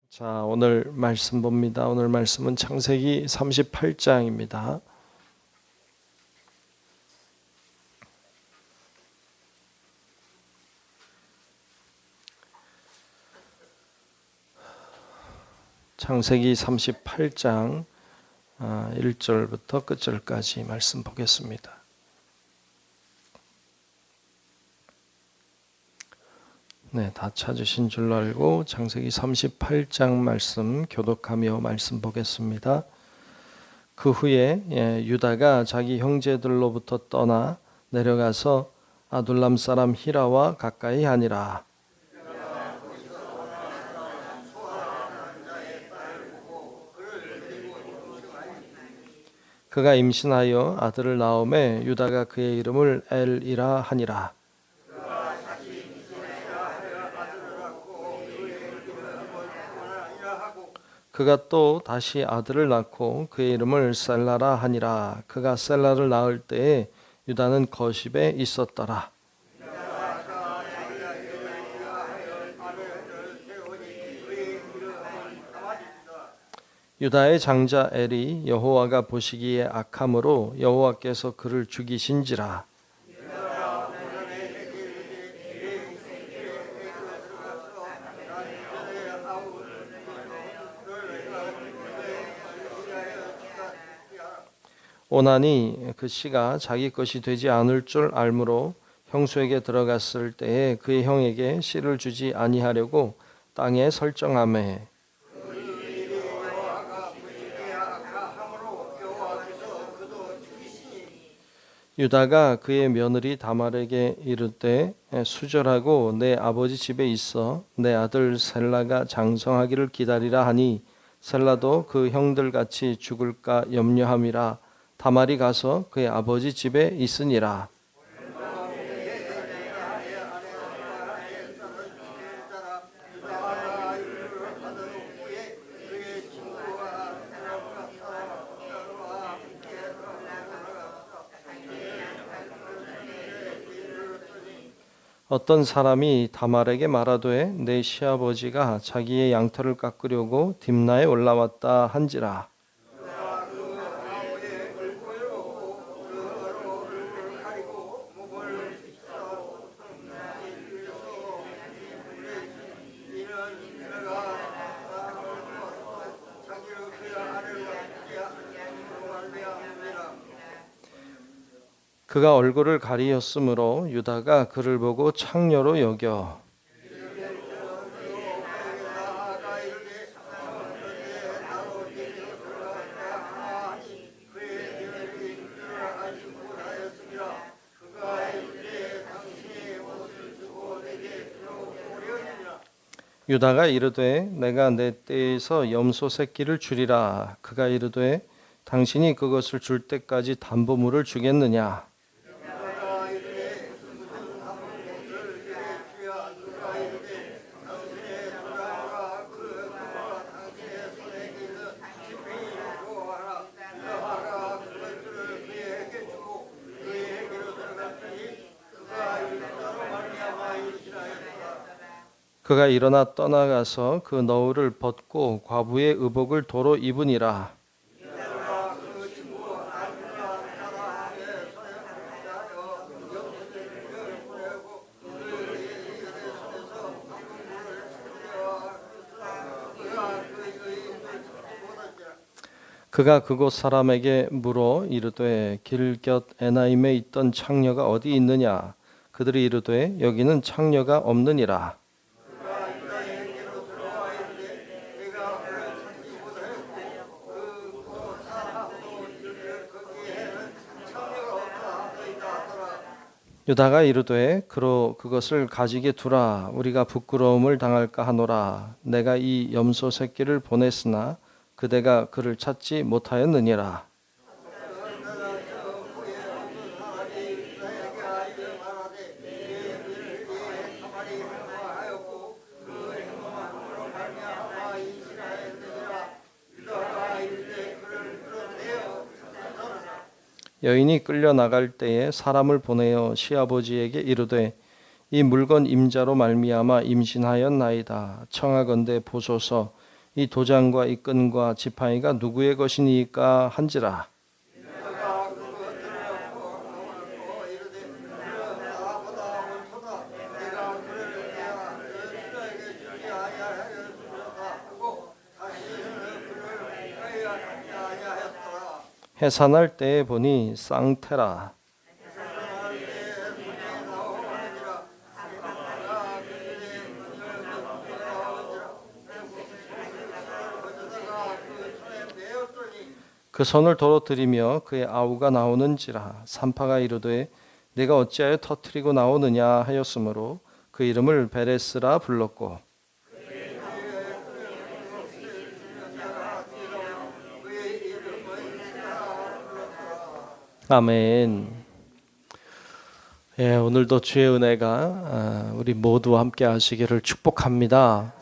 자, 오늘 말씀 봅니다. 오늘 말씀은 창세기 38장입니다. 창세기 38장 1절부터 끝절까지 말씀 보겠습니다. 네, 다 찾으신 줄로 알고 창세기 38장 말씀 교독하며 말씀 보겠습니다. 그 후에 유다가 자기 형제들로부터 떠나 내려가서 아둘람 사람 히라와 가까이 하니라. 그가 임신하여 아들을 낳음에 유다가 그의 이름을 엘이라 하니라. 그가 또 다시 아들을 낳고 그의 이름을 셀라라 하니라. 그가 셀라를 낳을 때에 유다는 거십에 있었더라. 유다의 장자 엘이 여호와가 보시기에 악함으로 여호와께서 그를 죽이신지라. 오나니 그 씨가 자기 것이 되지 않을 줄 알므로 형수에게 들어갔을 때에 그의 형에게 씨를 주지 아니하려고 땅에 설정하매 유다가 그의 며느리 다말에게 이르되 수절하고 내 아버지 집에 있어 내 아들 셀라가 장성하기를 기다리라 하니 셀라도 그 형들같이 죽을까 염려함이라. 다말이 가서 그의 아버지 집에 있으니라. 어떤 사람이 다말에게 말하되 내 시아버지가 자기의 양털을 깎으려고 딥나에 올라왔다 한지라. 그가 얼굴을 가리었으므로 유다가 그를 보고 창녀로 여겨 유다가 이르되 내가 내 떼에서 염소 새끼를 주리라. 그가 이르되 당신이 그것을 줄 때까지 담보물을 주겠느냐. 그가 일어나 떠나가서 그 너울을 벗고 과부의 의복을 도로 입으니라. 그가 그곳 사람에게 물어 이르되 길 곁 에나임에 있던 창녀가 어디 있느냐. 그들이 이르되 여기는 창녀가 없느니라. 유다가 이르되 그것을 가지게 두라. 우리가 부끄러움을 당할까 하노라. 내가 이 염소 새끼를 보냈으나 그대가 그를 찾지 못하였느니라. 여인이 끌려 나갈 때에 사람을 보내어 시아버지에게 이르되 이 물건 임자로 말미암아 임신하였나이다. 청하건대 보소서. 이 도장과 이 끈과 지팡이가 누구의 것이니까 한지라. 해산할 때에 보니 쌍태라. 그 손을 도로 들이며 그의 아우가 나오는지라. 산파가 이르되 내가 어찌하여 터뜨리고 나오느냐 하였으므로 그 이름을 베레스라 불렀고, 아멘. 예, 오늘도 주의 은혜가 우리 모두 함께 하시기를 축복합니다.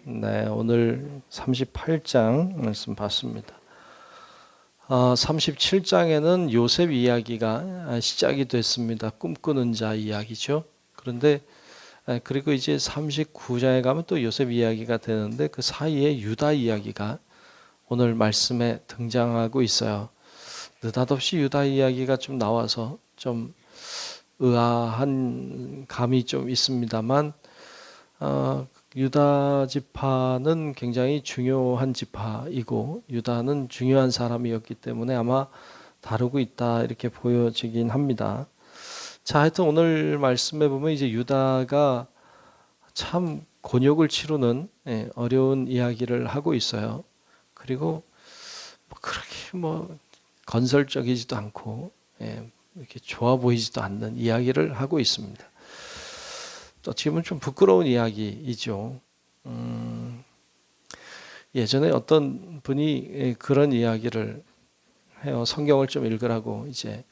네, 오늘 38장 말씀 봤습니다. 37장에는 요셉 이야기가 시작이 됐습니다. 꿈꾸는 자 이야기죠. 그런데 그리고 이제 39장에 가면 또 요셉 이야기가 되는데 그 사이에 유다 이야기가 오늘 말씀에 등장하고 있어요. 느닷없이 유다 이야기가 좀 나와서 좀 의아한 감이 좀 있습니다만 유다 지파는 굉장히 중요한 지파이고 유다는 중요한 사람이었기 때문에 아마 다루고 있다 이렇게 보여지긴 합니다. 자, 하여튼 오늘 말씀에 보면 이제 유다가 참 곤욕을 치르는 어려운 이야기를 하고 있어요. 그리고 그렇게 건설적이지도 않고 이렇게 좋아 보이지도 않는 이야기를 하고 있습니다. 또 지금은 좀 부끄러운 이야기이죠. 예전에 어떤 분이 그런 이야기를 해요. 성경을 좀 읽으라고 이제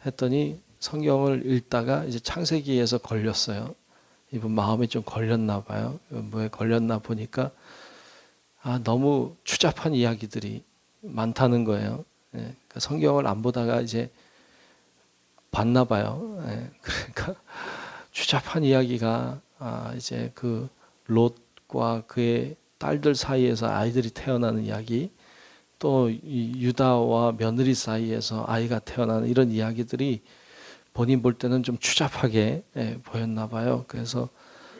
했더니 성경을 읽다가 이제 창세기에서 걸렸어요. 이분 마음에 좀 걸렸나 봐요. 뭐에 걸렸나 보니까 너무 추잡한 이야기들이 많다는 거예요. 그러니까 성경을 안 보다가 이제 봤나 봐요. 그러니까 추잡한 이야기가 이제 그 롯과 그의 딸들 사이에서 아이들이 태어나는 이야기, 또 유다와 며느리 사이에서 아이가 태어나는 이런 이야기들이 본인 볼 때는 좀 추잡하게 보였나 봐요. 그래서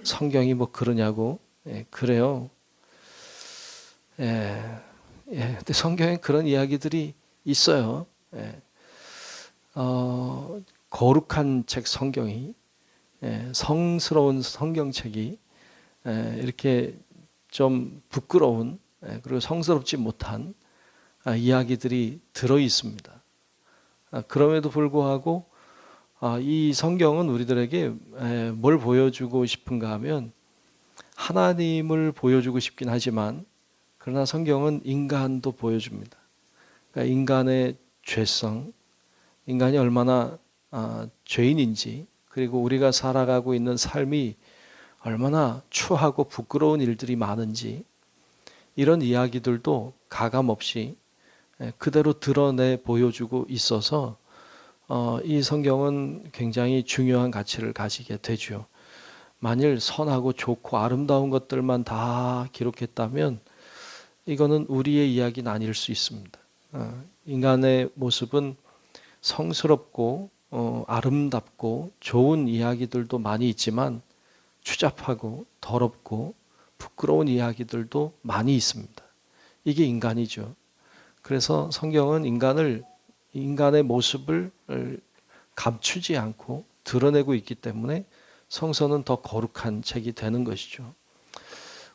성경이 뭐 그러냐고 그래요. 근데 성경에 그런 이야기들이 있어요. 거룩한 책 성경이, 성스러운 성경책이 이렇게 좀 부끄러운 그리고 성스럽지 못한 이야기들이 들어 있습니다. 그럼에도 불구하고 이 성경은 우리들에게 뭘 보여주고 싶은가 하면 하나님을 보여주고 싶긴 하지만 그러나 성경은 인간도 보여줍니다. 그러니까 인간의 죄성, 인간이 얼마나 죄인인지, 그리고 우리가 살아가고 있는 삶이 얼마나 추하고 부끄러운 일들이 많은지, 이런 이야기들도 가감없이 그대로 드러내 보여주고 있어서 이 성경은 굉장히 중요한 가치를 가지게 되죠. 만일 선하고 좋고 아름다운 것들만 다 기록했다면 이거는 우리의 이야기는 아닐 수 있습니다. 인간의 모습은 성스럽고 아름답고 좋은 이야기들도 많이 있지만 추잡하고 더럽고 부끄러운 이야기들도 많이 있습니다. 이게 인간이죠. 그래서 성경은 인간의 모습을 감추지 않고 드러내고 있기 때문에 성서는 더 거룩한 책이 되는 것이죠.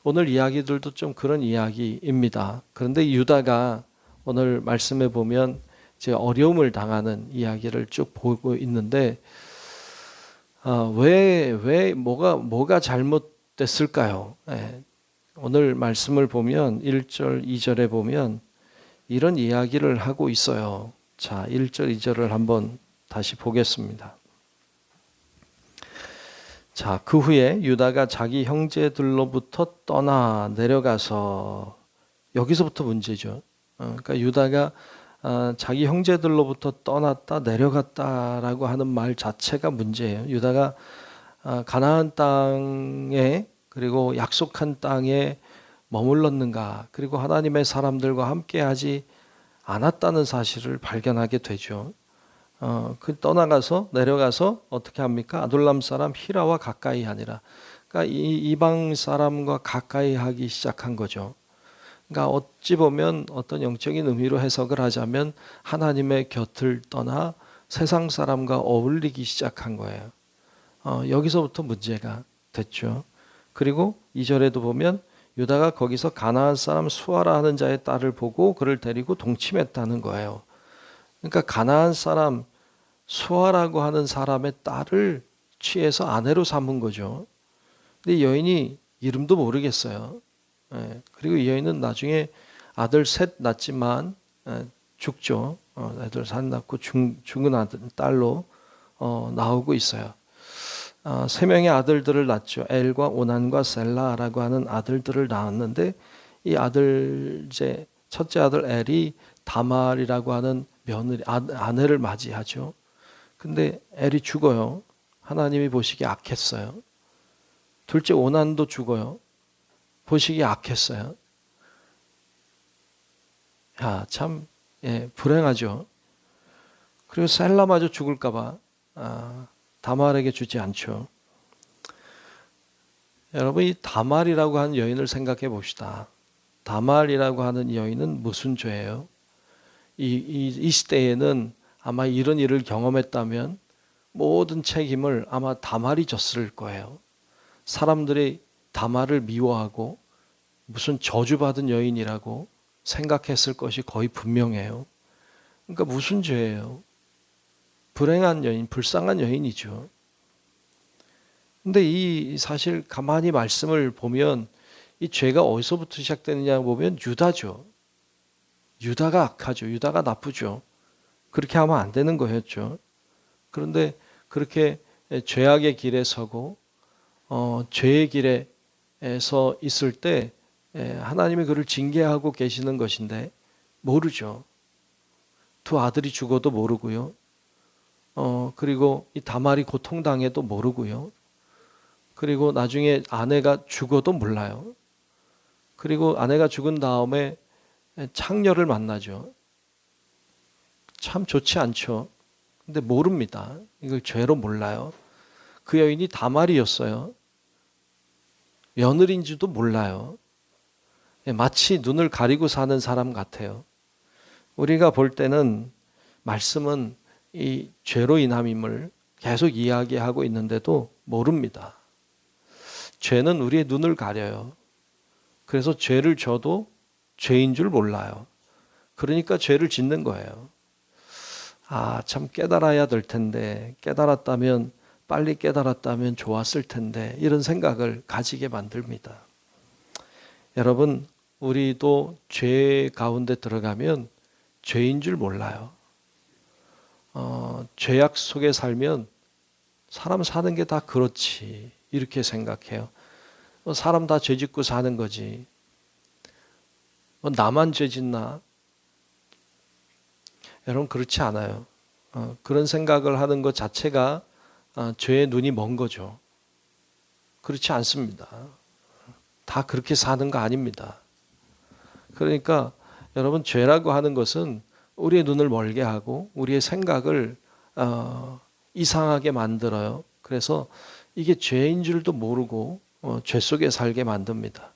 오늘 이야기들도 좀 그런 이야기입니다. 그런데 유다가 오늘 말씀에 보면 이제 어려움을 당하는 이야기를 쭉 보고 있는데 왜 뭐가 잘못됐을까요? 오늘 말씀을 보면 1절, 2절에 보면 이런 이야기를 하고 있어요. 자, 1절, 2절을 한번 다시 보겠습니다. 자, 그 후에 유다가 자기 형제들로부터 떠나 내려가서, 여기서부터 문제죠. 그러니까 유다가 자기 형제들로부터 떠났다 내려갔다라고 하는 말 자체가 문제예요. 유다가 가나안 땅에, 그리고 약속한 땅에 머물렀는가? 그리고 하나님의 사람들과 함께하지 않았다는 사실을 발견하게 되죠. 그 떠나가서 내려가서 어떻게 합니까? 아둘람 사람 히라와 가까이 하니라. 그러니까 이 이방 사람과 가까이 하기 시작한 거죠. 그러니까 어찌 보면 어떤 영적인 의미로 해석을 하자면 하나님의 곁을 떠나 세상 사람과 어울리기 시작한 거예요. 여기서부터 문제가 됐죠. 그리고 2절에도 보면 유다가 거기서 가나안 사람 수아라 하는 자의 딸을 보고 그를 데리고 동침했다는 거예요. 그러니까 가나안 사람 수아라고 하는 사람의 딸을 취해서 아내로 삼은 거죠. 근데 여인이 이름도 모르겠어요. 그리고 이 여인은 나중에 아들 셋 낳지만 죽죠. 아들 셋 낳고 죽은 아들, 딸로 나오고 있어요. 세 명의 아들들을 낳죠. 엘과 오난과 셀라라고 하는 아들들을 낳았는데 이 아들 이제 첫째 아들 엘이 다말이라고 하는 며느리 아내를 맞이하죠. 근데 엘이 죽어요. 하나님이 보시기에 악했어요. 둘째 오난도 죽어요. 보시기에 악했어요. 참 불행하죠. 그리고 셀라마저 죽을까봐 다말에게 주지 않죠. 여러분 이 다말이라고 하는 여인을 생각해 봅시다. 다말이라고 하는 여인은 무슨 죄예요? 이 시대에는 아마 이런 일을 경험했다면 모든 책임을 아마 다말이 졌을 거예요. 사람들이 다말을 미워하고 무슨 저주받은 여인이라고 생각했을 것이 거의 분명해요. 그러니까 무슨 죄예요? 불행한 여인, 불쌍한 여인이죠. 근데 이 사실 가만히 말씀을 보면 이 죄가 어디서부터 시작되느냐 보면 유다죠. 유다가 악하죠. 유다가 나쁘죠. 그렇게 하면 안 되는 거였죠. 그런데 그렇게 죄악의 길에 서고 죄의 길에서 있을 때 하나님이 그를 징계하고 계시는 것인데 모르죠. 두 아들이 죽어도 모르고요. 그리고 이 다말이 고통당해도 모르고요. 그리고 나중에 아내가 죽어도 몰라요. 그리고 아내가 죽은 다음에 창녀를 만나죠. 참 좋지 않죠. 근데 모릅니다. 이걸 죄로 몰라요. 그 여인이 다말이었어요. 며느리인지도 몰라요. 마치 눈을 가리고 사는 사람 같아요. 우리가 볼 때는 말씀은 이 죄로 인함임을 계속 이야기하고 있는데도 모릅니다. 죄는 우리의 눈을 가려요. 그래서 죄를 져도 죄인 줄 몰라요. 그러니까 죄를 짓는 거예요. 참 깨달아야 될 텐데, 깨달았다면, 빨리 깨달았다면 좋았을 텐데, 이런 생각을 가지게 만듭니다. 여러분, 우리도 죄 가운데 들어가면 죄인 줄 몰라요. 죄악 속에 살면 사람 사는 게 다 그렇지 이렇게 생각해요. 사람 다 죄 짓고 사는 거지. 나만 죄 짓나? 여러분 그렇지 않아요. 그런 생각을 하는 것 자체가 죄의 눈이 먼 거죠. 그렇지 않습니다. 다 그렇게 사는 거 아닙니다. 그러니까 여러분 죄라고 하는 것은 우리의 눈을 멀게 하고 우리의 생각을 이상하게 만들어요. 그래서 이게 죄인 줄도 모르고 죄 속에 살게 만듭니다.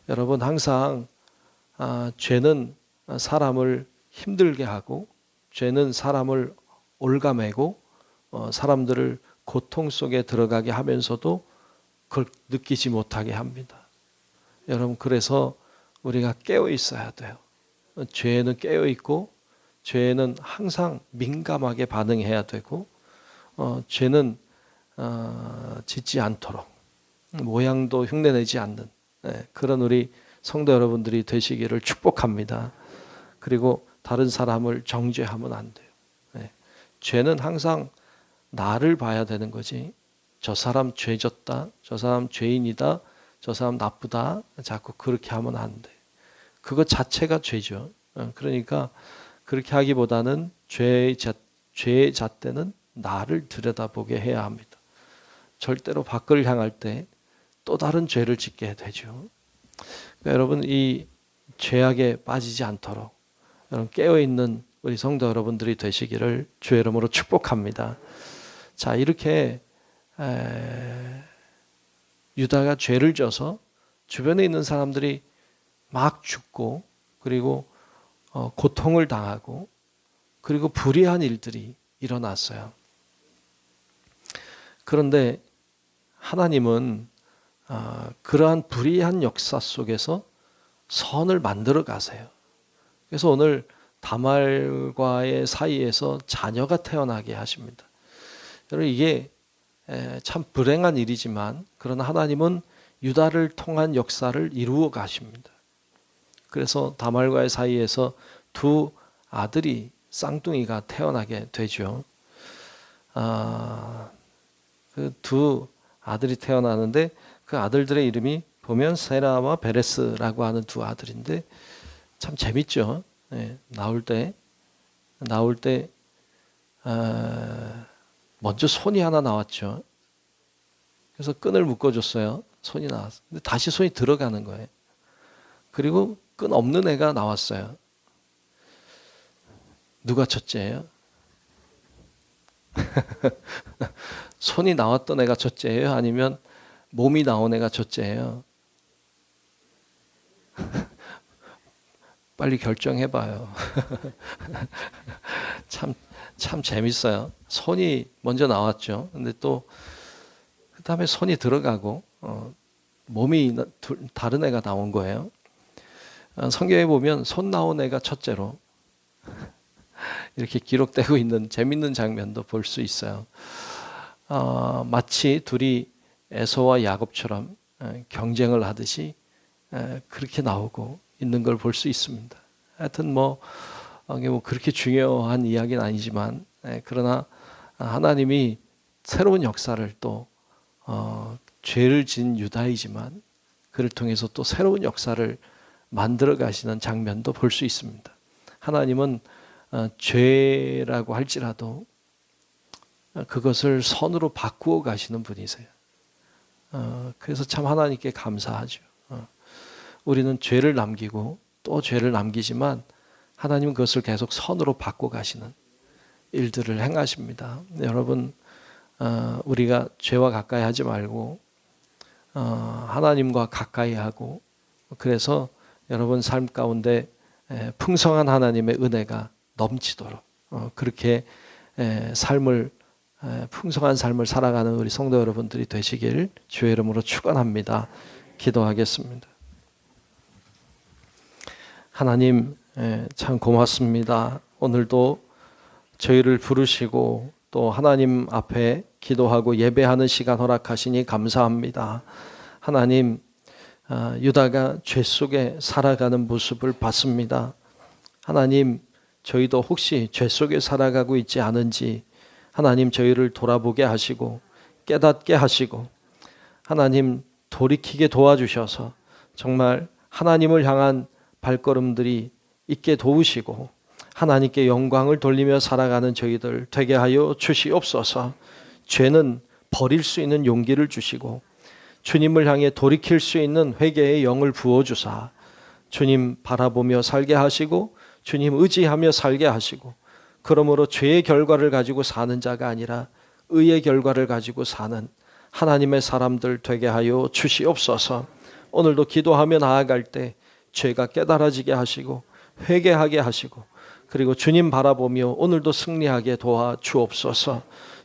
여러분 항상 죄는 사람을 힘들게 하고 죄는 사람을 올가매고 사람들을 고통 속에 들어가게 하면서도 그걸 느끼지 못하게 합니다. 여러분 그래서 우리가 깨어 있어야 돼요. 죄에는 깨어 있고 죄에는 항상 민감하게 반응해야 되고 죄는 짓지 않도록 모양도 흉내내지 않는 그런 우리 성도 여러분들이 되시기를 축복합니다. 그리고 다른 사람을 정죄하면 안 돼요. 죄는 항상 나를 봐야 되는 거지. 저 사람 죄 졌다. 저 사람 죄인이다. 저 사람 나쁘다. 자꾸 그렇게 하면 안 돼. 그것 자체가 죄죠. 그러니까 그렇게 하기보다는 죄의 잣대는 나를 들여다보게 해야 합니다. 절대로 밖을 향할 때 또 다른 죄를 짓게 되죠. 그러니까 여러분 이 죄악에 빠지지 않도록 여러분 깨어있는 우리 성도 여러분들이 되시기를 주의 이름으로 축복합니다. 자, 이렇게 유다가 죄를 져서 주변에 있는 사람들이 막 죽고 그리고 고통을 당하고 그리고 불의한 일들이 일어났어요. 그런데 하나님은 그러한 불의한 역사 속에서 선을 만들어 가세요. 그래서 오늘 다말과의 사이에서 자녀가 태어나게 하십니다. 여러분 이게 참 불행한 일이지만 그러나 하나님은 유다를 통한 역사를 이루어 가십니다. 그래서 다말과의 사이에서 두 아들이 쌍둥이가 태어나게 되죠. 그 두 아들이 태어나는데 그 아들들의 이름이 보면 세라와 베레스라고 하는 두 아들인데 참 재밌죠. 네, 나올 때 먼저 손이 하나 나왔죠. 그래서 끈을 묶어줬어요. 손이 나왔어. 근데 다시 손이 들어가는 거예요. 그리고 끈 없는 애가 나왔어요. 누가 첫째예요? 손이 나왔던 애가 첫째예요? 아니면 몸이 나온 애가 첫째예요? 빨리 결정해봐요. 참 재밌어요. 손이 먼저 나왔죠. 근데 또 그 다음에 손이 들어가고 몸이 다른 애가 나온 거예요. 성경에 보면 손 나온 애가 첫째로 이렇게 기록되고 있는 재밌는 장면도 볼 수 있어요. 마치 둘이 에서와 야곱처럼 경쟁을 하듯이 그렇게 나오고 있는 걸 볼 수 있습니다. 하여튼 뭐 그렇게 중요한 이야기는 아니지만 그러나 하나님이 새로운 역사를 또 죄를 진 유다이지만 그를 통해서 또 새로운 역사를 만들어 가시는 장면도 볼 수 있습니다. 하나님은 죄라고 할지라도 그것을 선으로 바꾸어 가시는 분이세요. 그래서 참 하나님께 감사하죠. 우리는 죄를 남기고 또 죄를 남기지만 하나님은 그것을 계속 선으로 바꿔 가시는 일들을 행하십니다. 여러분 우리가 죄와 가까이 하지 말고 하나님과 가까이 하고 그래서 여러분 삶 가운데 풍성한 하나님의 은혜가 넘치도록 그렇게 풍성한 삶을 살아가는 우리 성도 여러분들이 되시길 주의 이름으로 축원합니다. 기도하겠습니다. 하나님 참 고맙습니다. 오늘도 저희를 부르시고 또 하나님 앞에 기도하고 예배하는 시간 허락하시니 감사합니다. 하나님 유다가 죄 속에 살아가는 모습을 봤습니다. 하나님 저희도 혹시 죄 속에 살아가고 있지 않은지 하나님 저희를 돌아보게 하시고 깨닫게 하시고 하나님 돌이키게 도와주셔서 정말 하나님을 향한 발걸음들이 있게 도우시고 하나님께 영광을 돌리며 살아가는 저희들 되게 하여 주시옵소서. 죄는 버릴 수 있는 용기를 주시고 주님을 향해 돌이킬 수 있는 회개의 영을 부어주사 주님 바라보며 살게 하시고 주님 의지하며 살게 하시고 그러므로 죄의 결과를 가지고 사는 자가 아니라 의의 결과를 가지고 사는 하나님의 사람들 되게 하여 주시옵소서. 오늘도 기도하며 나아갈 때 죄가 깨달아지게 하시고 회개하게 하시고 그리고 주님 바라보며 오늘도 승리하게 도와주옵소서.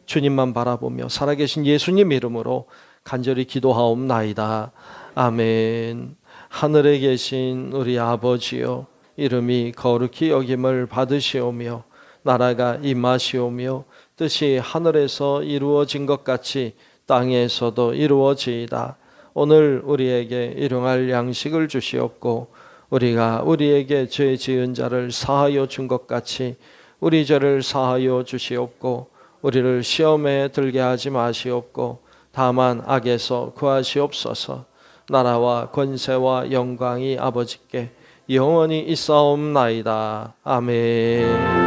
주님만 바라보며 살아계신 예수님 이름으로 간절히 기도하옵나이다. 아멘. 하늘에 계신 우리 아버지여 이름이 거룩히 여김을 받으시오며 나라가 임하시오며 뜻이 하늘에서 이루어진 것 같이 땅에서도 이루어지이다. 오늘 우리에게 일용할 양식을 주시옵고 우리가 우리에게 죄 지은 자를 사하여 준 것 같이 우리 죄를 사하여 주시옵고 우리를 시험에 들게 하지 마시옵고 다만 악에서 구하시옵소서. 나라와 권세와 영광이 아버지께 영원히 있사옵나이다. 아멘.